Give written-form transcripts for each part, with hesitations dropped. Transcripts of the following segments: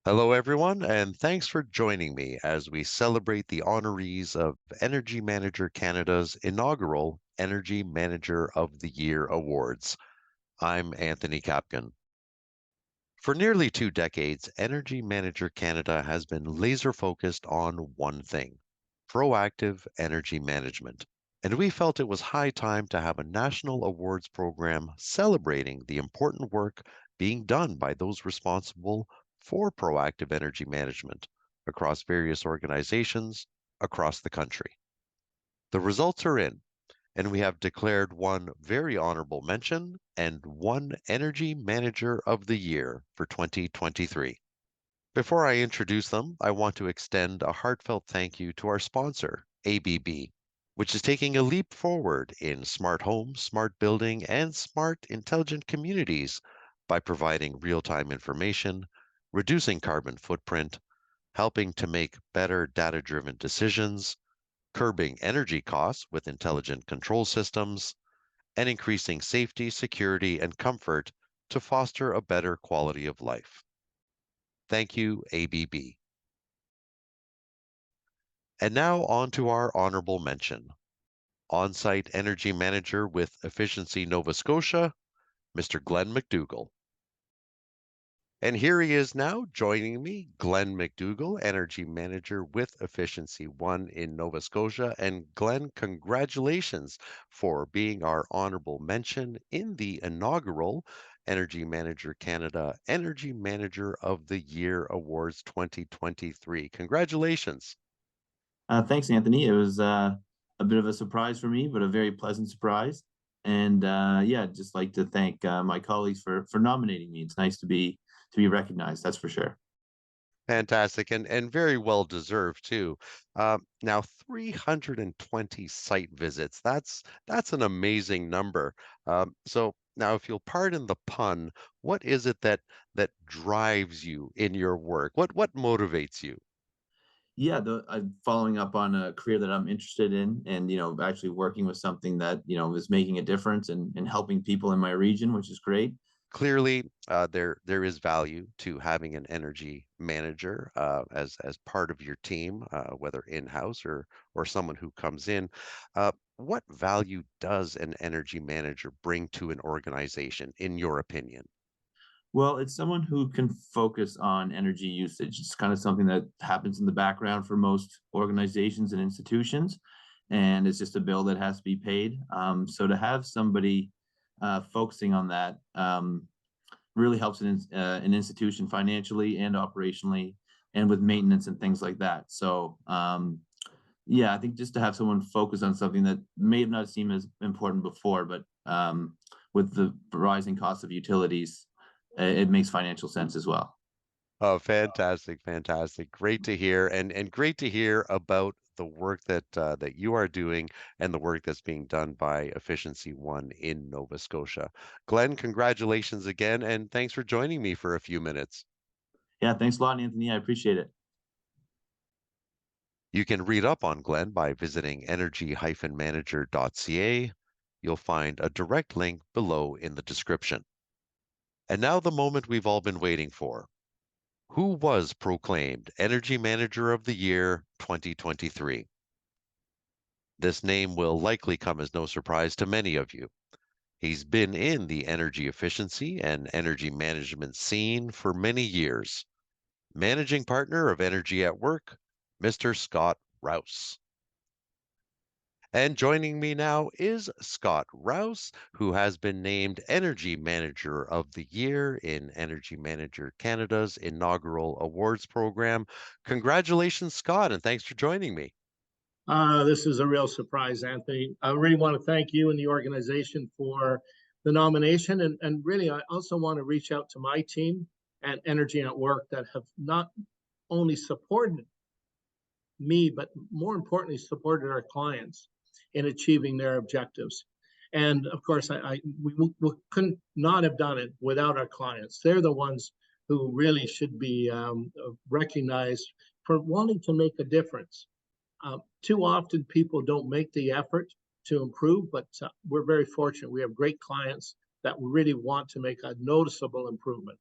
Hello, everyone, and thanks for joining me as we celebrate the honorees of Energy Manager Canada's inaugural Energy Manager of the Year Awards. I'm Anthony Capkin. For nearly 2 decades, Energy Manager Canada has been laser focused on one thing: proactive energy management. And we felt it was high time to have a national awards program celebrating the important work being done by those responsible for proactive energy management across various organizations across the country. The results are in, and we have declared one very honorable mention and one Energy Manager of the Year for 2023. Before I introduce them, I want to extend a heartfelt thank you to our sponsor, ABB, which is taking a leap forward in smart homes, smart building, and smart intelligent communities by providing real-time information, reducing carbon footprint, helping to make better data-driven decisions, curbing energy costs with intelligent control systems, and increasing safety, security, and comfort to foster a better quality of life. Thank you, ABB. And now on to our honorable mention. On-site energy manager with Efficiency Nova Scotia, Mr. Glenn McDougall. And here he is now joining me, Glenn McDougall, Energy Manager with Efficiency One in Nova Scotia. And Glenn, congratulations for being our honorable mention in the inaugural Energy Manager Canada Energy Manager of the Year Awards 2023. Congratulations. Thanks, Anthony. It was a bit of a surprise for me, but a very pleasant surprise. And yeah, I'd just like to thank my colleagues for nominating me. It's nice to be recognized. That's for sure. Fantastic and very well deserved too. Now 320 site visits. That's an amazing number. So now, if you'll pardon the pun, what is it that drives you in your work? What motivates you? Yeah, I'm following up on a career that I'm interested in, and actually working with something that is making a difference and helping people in my region, which is great. Clearly, there is value to having an energy manager as part of your team, whether in-house or someone who comes in. What value does an energy manager bring to an organization, in your opinion? Well, it's someone who can focus on energy usage. It's kind of something that happens in the background for most organizations and institutions, and it's just a bill that has to be paid. So to have somebody focusing on that really helps an institution financially and operationally, and with maintenance and things like that. So yeah, I think just to have someone focus on something that may have not seemed as important before, but with the rising cost of utilities, it makes financial sense as well. Oh, fantastic, fantastic. Great to hear and great to hear about the work that you are doing and the work that's being done by Efficiency One in Nova Scotia. Glenn, congratulations again, and thanks for joining me for a few minutes. Yeah, thanks a lot, Anthony. I appreciate it. You can read up on Glenn by visiting energy-manager.ca. You'll find a direct link below in the description. And now the moment we've all been waiting for. Who was proclaimed Energy Manager of the Year 2023? This name will likely come as no surprise to many of you. He's been in the energy efficiency and energy management scene for many years. Managing partner of Energy at Work, Mr. Scott Rouse. And joining me now is Scott Rouse, who has been named Energy Manager of the Year in Energy Manager Canada's inaugural awards program. Congratulations, Scott, and thanks for joining me. This is a real surprise, Anthony. I really want to thank you and the organization for the nomination. And really, I also want to reach out to my team at Energy at Work that have not only supported me, but more importantly, supported our clients in achieving their objectives. And of course, we couldn't not have done it without our clients. They're the ones who really should be recognized for wanting to make a difference. Too often people don't make the effort to improve, but we're very fortunate. We have great clients that really want to make a noticeable improvement.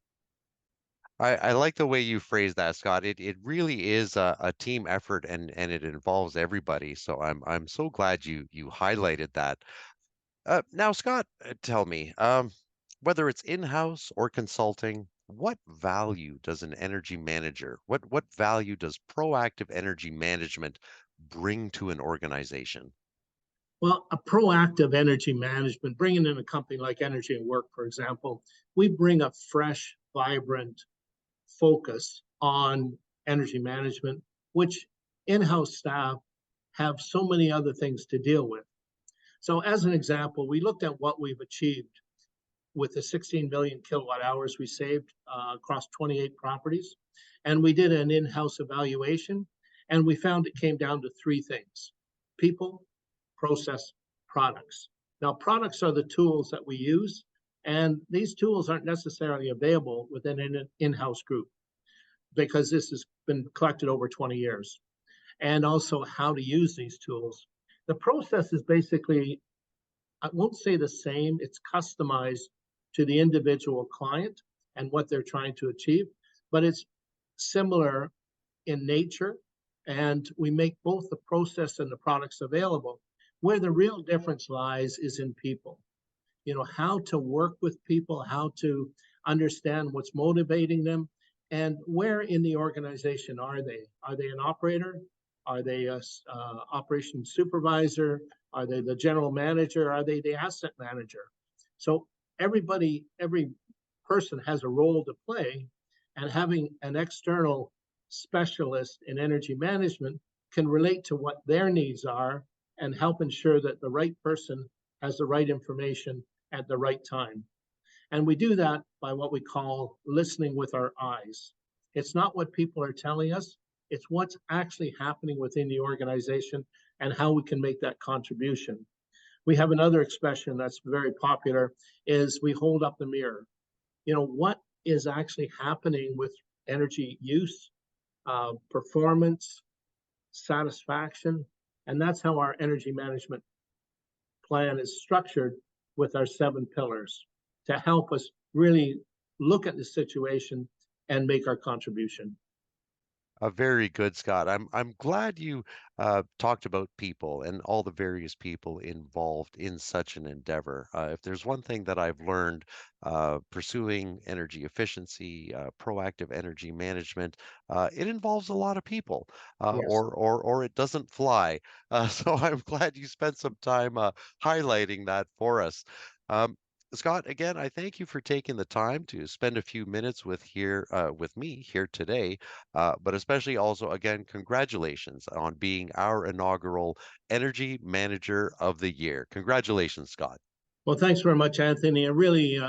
I like the way you phrase that, Scott. It really is a team effort and it involves everybody. So I'm so glad you highlighted that. Now, Scott, tell me, whether it's in-house or consulting, what value does an energy manager, what value does proactive energy management bring to an organization? Well, a proactive energy management, bringing in a company like Energy at Work, for example, we bring a fresh, vibrant focus on energy management, which in-house staff have so many other things to deal with. So as an example, we looked at what we've achieved with the 16 million kilowatt hours we saved across 28 properties. And we did an in-house evaluation, and we found it came down to three things: people, process, products. Now, products are the tools that we use, and these tools aren't necessarily available within an in-house group because this has been collected over 20 years. And also how to use these tools. The process is basically, I won't say the same, it's customized to the individual client and what they're trying to achieve, but it's similar in nature. And we make both the process and the products available. Where the real difference lies is in people. You know, how to work with people, how to understand what's motivating them, and where in the organization are they? Are they an operator? Are they a operations supervisor? Are they the general manager? Are they the asset manager? So everybody, every person has a role to play, and having an external specialist in energy management can relate to what their needs are and help ensure that the right person has the right information at the right time. And we do that by what we call listening with our eyes. It's not what people are telling us, it's what's actually happening within the organization and how we can make that contribution. We have another expression that's very popular is we hold up the mirror. You know, what is actually happening with energy use, performance, satisfaction, and that's how our energy management plan is structured with our 7 pillars to help us really look at the situation and make our contribution. Very good, Scott. I'm glad you talked about people and all the various people involved in such an endeavor. If there's one thing that I've learned pursuing energy efficiency, proactive energy management, it involves a lot of people, Yes. or it doesn't fly. So I'm glad you spent some time highlighting that for us. Um, Scott, again, I thank you for taking the time to spend a few minutes with me here today. But especially also, again, congratulations on being our inaugural Energy Manager of the Year. Congratulations, Scott. Well, thanks very much, Anthony. And really,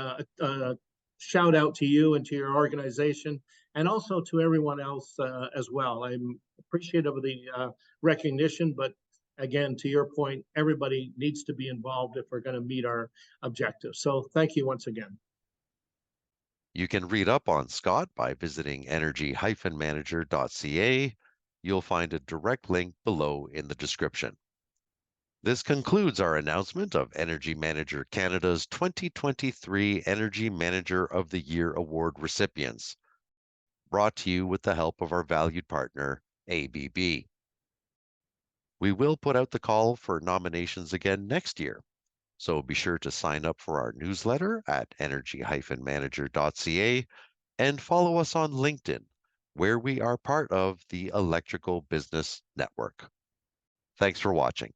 shout out to you and to your organization, and also to everyone else as well. I'm appreciative of the recognition, but again, to your point, everybody needs to be involved if we're going to meet our objectives. So thank you once again. You can read up on Scott by visiting energy-manager.ca. You'll find a direct link below in the description. This concludes our announcement of Energy Manager Canada's 2023 Energy Manager of the Year Award recipients, brought to you with the help of our valued partner, ABB. We will put out the call for nominations again next year, so be sure to sign up for our newsletter at energy-manager.ca and follow us on LinkedIn, where we are part of the Electrical Business Network. Thanks for watching.